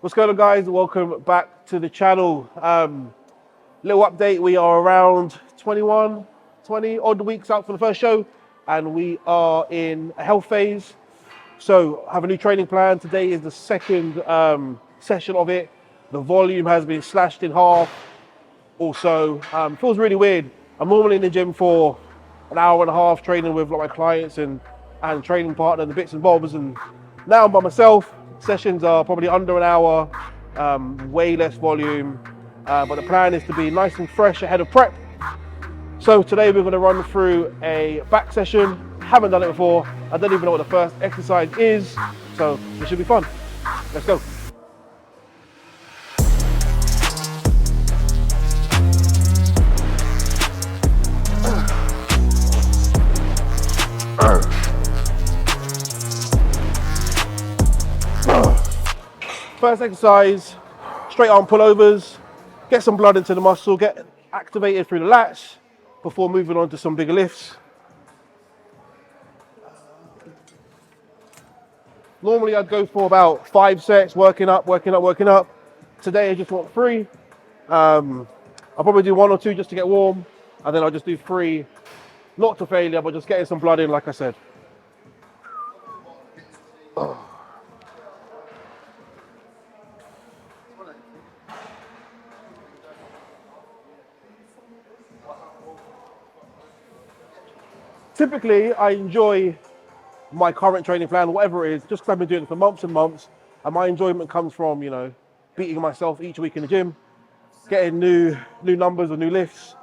What's going on, guys? Welcome back to the channel. Little update, we are around 20 odd weeks out for the first show, and we are in a health phase. So I have a new training plan. Today is the second session of it. The volume has been slashed in half. Also, feels really weird. I'm normally in the gym for an hour and a half training with my clients and training partner and the bits and bobs, and now I'm by myself. Sessions are probably under an hour, way less volume, but the plan is to be nice and fresh ahead of prep. So today we're going to run through a back session. Haven't done it before. I don't even know what the first exercise is, so it should be fun. Let's go. First exercise, straight arm pullovers, get some blood into the muscle, get activated through the lats before moving on to some bigger lifts. Normally I'd go for about 5 sets, working up. Today I just want 3. I'll probably do 1 or 2 just to get warm, and then I'll just do 3, not to failure, but just getting some blood in, like I said. Typically, I enjoy my current training plan, whatever it is, just because I've been doing it for months and months, and my enjoyment comes from, beating myself each week in the gym, getting new numbers or new lifts,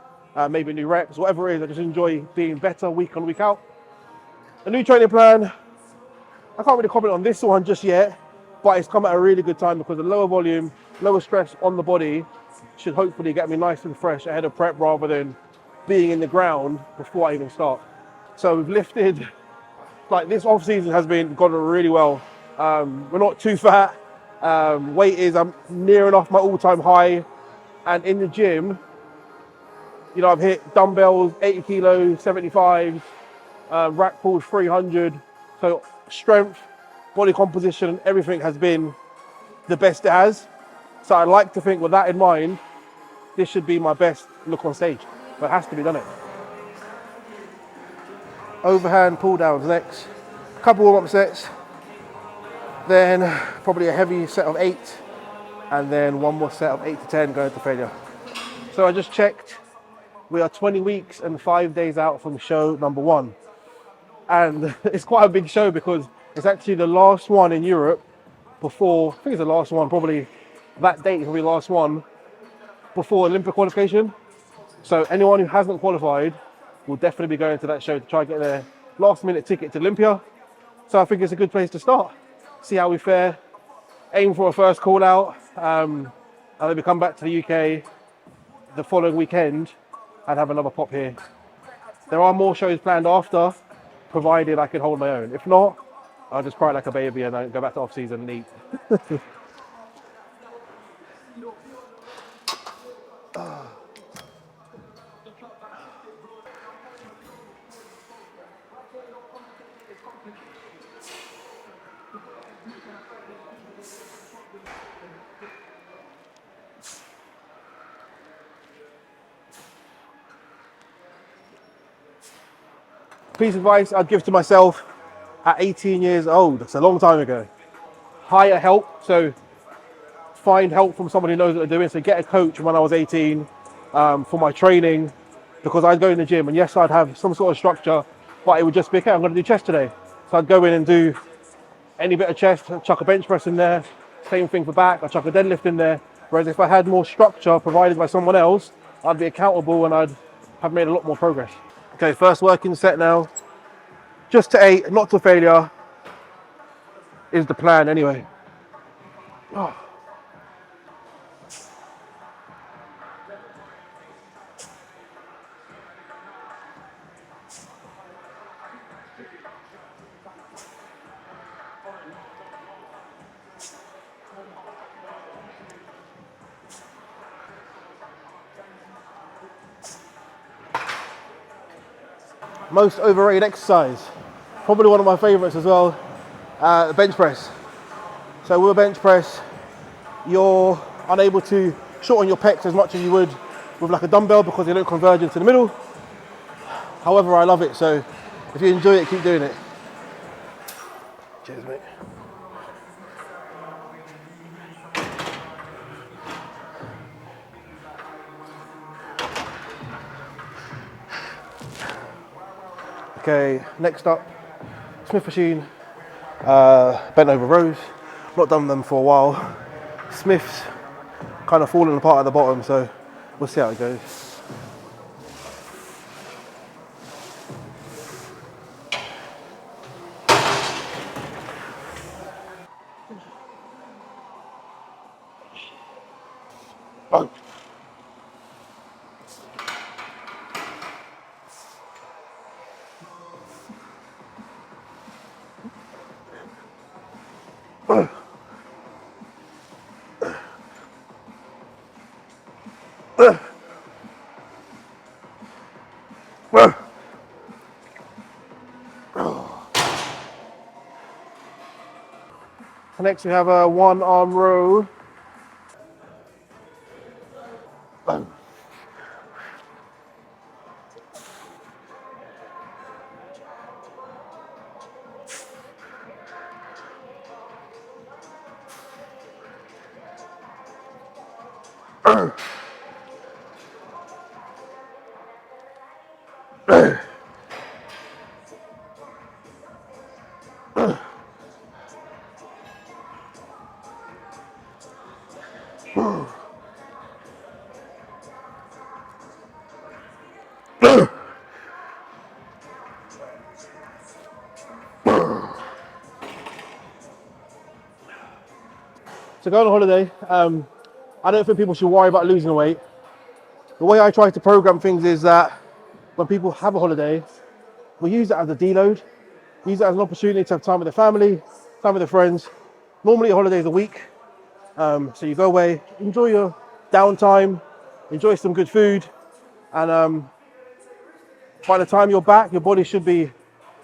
maybe new reps, whatever it is. I just enjoy being better week on, week out. A new training plan, I can't really comment on this one just yet, but it's come at a really good time because the lower volume, lower stress on the body should hopefully get me nice and fresh ahead of prep rather than being in the ground before I even start. So we've lifted, like this off season has gone really well. We're not too fat. Weight is, I'm near enough my all-time high. And in the gym, I've hit dumbbells, 80 kilos, 75, rack pulls 300. So strength, body composition, everything has been the best it has. So I'd like to think with that in mind, this should be my best look on stage. But it has to be, doesn't it? Overhand pull downs next, couple warm-up sets, then probably a heavy set of 8, and then 1 more set of 8 to 10 going to failure. So I just checked, we are 20 weeks and 5 days out from show number 1. And it's quite a big show because it's actually the last one in Europe before, I think it's the last one, probably that date will be the last one before Olympic qualification. So anyone who hasn't qualified will definitely be going to that show to try and get their last minute ticket to Olympia. So I think it's a good place to start. See how we fare, aim for a first call out, and then we come back to the UK the following weekend and have another pop here. There are more shows planned after, provided I can hold my own. If not, I'll just cry like a baby and then go back to off season and eat. Piece of advice I'd give to myself at 18 years old, that's a long time ago. Hire help, so find help from someone who knows what they're doing. So get a coach when I was 18 for my training, because I'd go in the gym and yes, I'd have some sort of structure, but it would just be, okay, I'm going to do chest today. So I'd go in and do any bit of chest, chuck a bench press in there, same thing for back, I'd chuck a deadlift in there. Whereas if I had more structure provided by someone else, I'd be accountable and I'd have made a lot more progress. Okay, first working set now. Just to 8, not to failure, is the plan anyway. Oh. Most overrated exercise, probably one of my favorites as well, the bench press. So with a bench press, you're unable to shorten your pecs as much as you would with like a dumbbell because they don't converge into the middle. However, I love it, so if you enjoy it, keep doing it. Cheers, mate. Okay, next up, Smith machine, bent over rows. Not done them for a while. Smith's kind of falling apart at the bottom, so we'll see how it goes. Oh. Next we have a one arm row. So going on holiday, I don't think people should worry about losing weight. The way I try to program things is that when people have a holiday, we use it as a deload, use it as an opportunity to have time with the family, time with the friends. Normally a holiday is a week, so you go away, enjoy your downtime, enjoy some good food, and by the time you're back, your body should be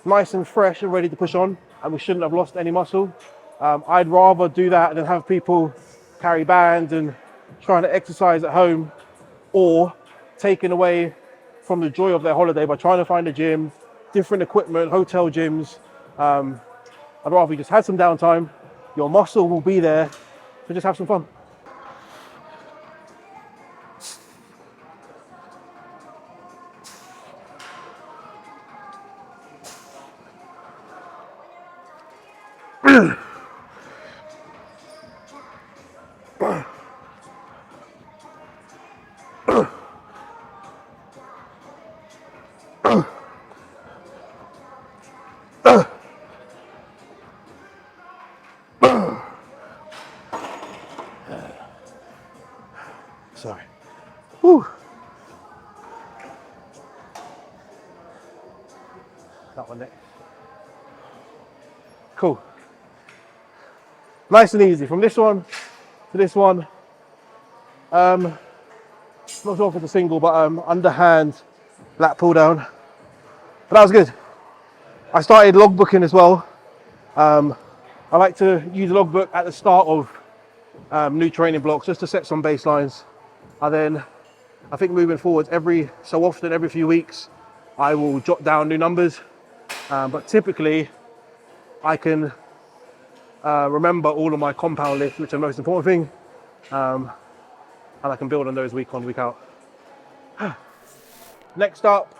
nice and fresh and ready to push on, and we shouldn't have lost any muscle. I'd rather do that than have people carry bands and trying to exercise at home, or taken away from the joy of their holiday by trying to find a gym, different equipment, hotel gyms. I'd rather you just had some downtime, your muscle will be there, so just have some fun. Sorry. Whew. That one next. Cool. Nice and easy. From this one to this one. Not sure if it's a single, but underhand lat pull down. But that was good. I started logbooking as well. I like to use a logbook at the start of new training blocks just to set some baselines. And then I think moving forward, every so often, every few weeks, I will jot down new numbers. But typically, I can remember all of my compound lifts, which are the most important thing. And I can build on those week on, week out. Next up,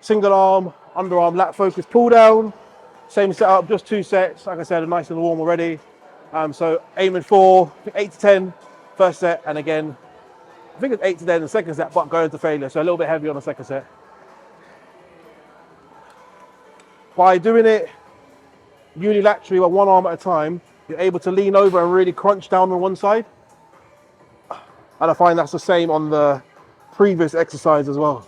single arm, underarm, lat focus pull down. Same setup, just 2 sets. Like I said, a nice little warm already. So aiming for 8 to 10 first set, and again, I think it's 8 to 10 in the second set, but going to failure. So a little bit heavy on the second set. By doing it unilaterally with one arm at a time, you're able to lean over and really crunch down on one side. And I find that's the same on the previous exercise as well.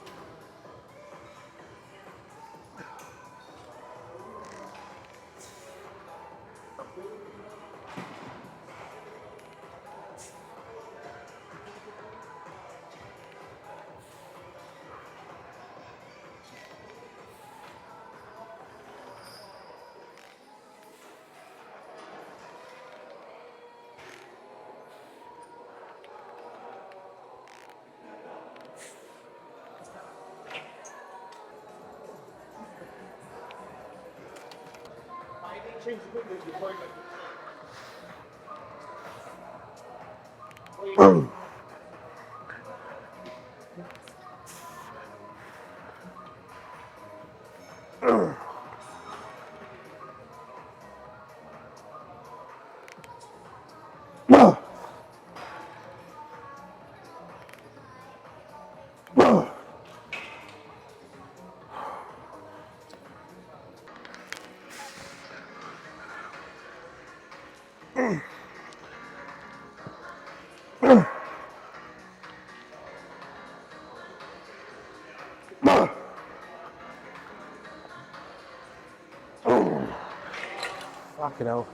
Fucking hell.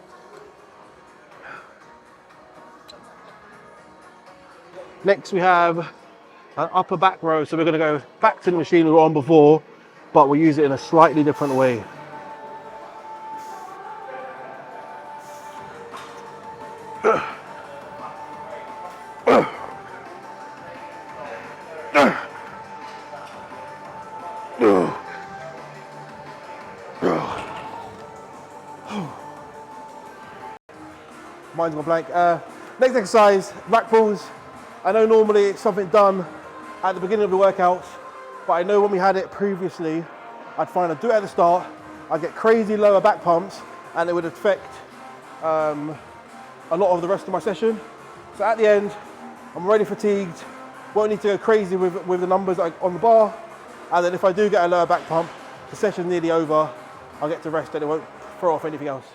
Next we have an upper back row, so we're going to go back to the machine we were on before, but we'll use it in a slightly different way. Mine's gone blank. Next exercise, rack pulls. I know normally it's something done at the beginning of the workout, but I know when we had it previously, I'd find I'd do it at the start, I'd get crazy lower back pumps, and it would affect a lot of the rest of my session. So at the end, I'm already fatigued, won't need to go crazy with the numbers on the bar, and then if I do get a lower back pump, the session's nearly over, I'll get to rest and it won't throw off anything else.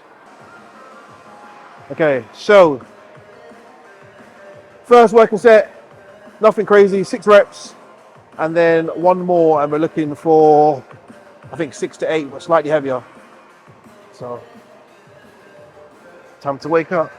Okay, so first working set, nothing crazy, 6 reps, and then one more, and we're looking for, I think 6 to 8, but slightly heavier. So, time to wake up.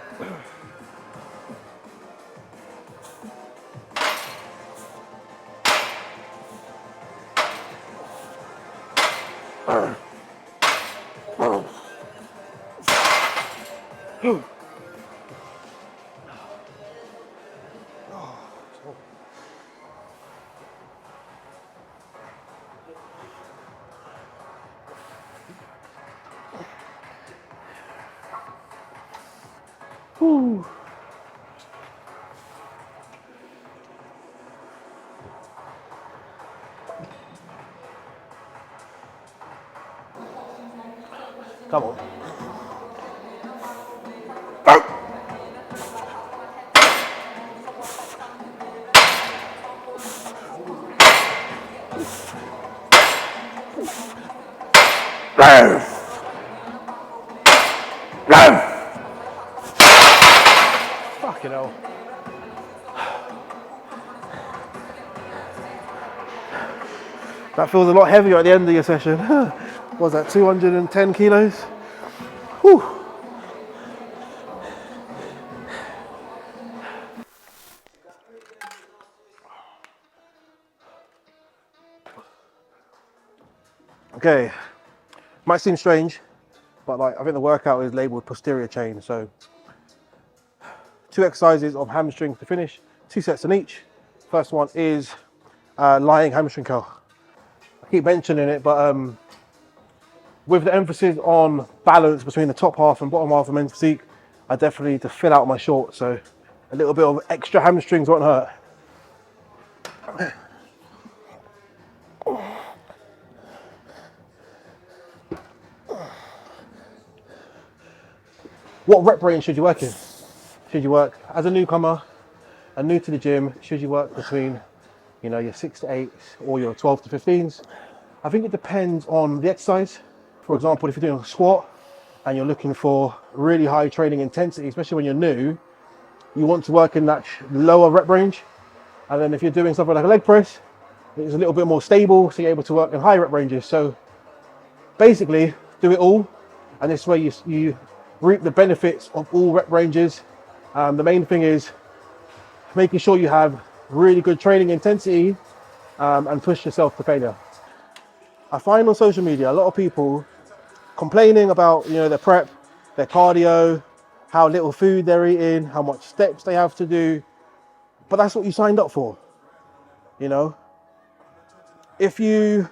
Whew. Come on. Fucking hell. That feels a lot heavier at the end of your session. What was that, 210 kilos? Whew. Okay, might seem strange, but I think the workout is labeled posterior chain. So 2 exercises of hamstrings to finish, 2 sets in each. First one is lying hamstring curl. I keep mentioning it, but with the emphasis on balance between the top half and bottom half of men's physique, I definitely need to fill out my shorts, so a little bit of extra hamstrings won't hurt. What rep range should you work in? Should you work as a newcomer and new to the gym? Should you work between, you know, your 6 to 8s or your 12 to 15s? I think it depends on the exercise. For example, if you're doing a squat and you're looking for really high training intensity, especially when you're new, you want to work in that lower rep range. And then if you're doing something like a leg press, it's a little bit more stable, so you're able to work in high rep ranges. So basically, do it all, and this way you reap the benefits of all rep ranges. The main thing is making sure you have really good training intensity and push yourself to failure. I find on social media a lot of people complaining about, you know, their prep, their cardio, how little food they're eating, how much steps they have to do, but that's what you signed up for, you know. If you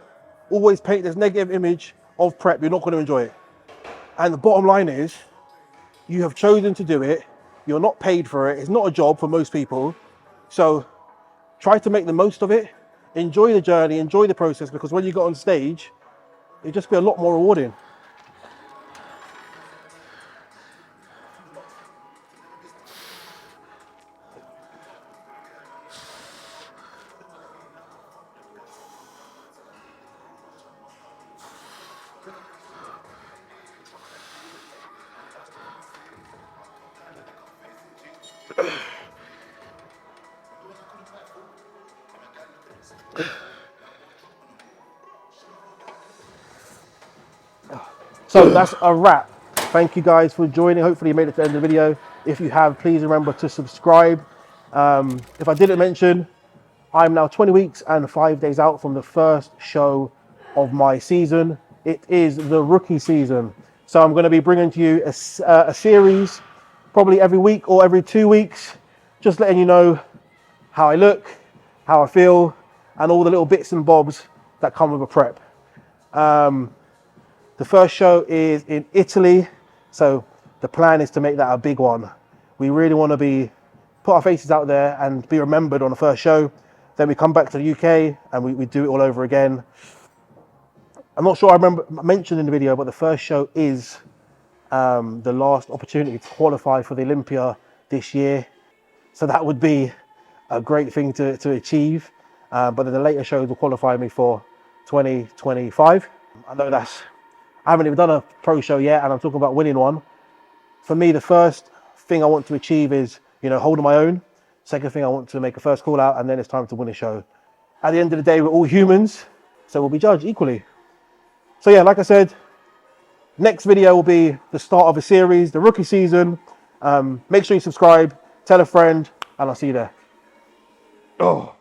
always paint this negative image of prep, you're not going to enjoy it. And the bottom line is, you have chosen to do it. You're not paid for it. It's not a job for most people. So try to make the most of it. Enjoy the journey, enjoy the process, because when you get on stage, it'll just be a lot more rewarding. So that's a wrap. Thank you guys for joining. Hopefully you made it to the end of the video. If you have, please remember to subscribe. If I didn't mention, I'm now 20 weeks and 5 days out from the first show of my season. It is the rookie season. So I'm going to be bringing to you a series probably every week or every 2 weeks, just letting you know how I look, how I feel, and all the little bits and bobs that come with a prep. The first show is in Italy, so the plan is to make that a big one. We really want to put our faces out there and be remembered on the first show. Then we come back to the UK and we do it all over again. I'm not sure I mentioned in the video, but the first show is the last opportunity to qualify for the Olympia this year. So that would be a great thing to achieve. But then the later shows will qualify me for 2025. I know I haven't even done a pro show yet, and I'm talking about winning one. For me, the first thing I want to achieve is, holding my own. Second thing, I want to make a first call out, and then it's time to win a show. At the end of the day, we're all humans, so we'll be judged equally. So yeah, like I said, next video will be the start of a series, the rookie season. Make sure you subscribe, tell a friend, and I'll see you there. Oh.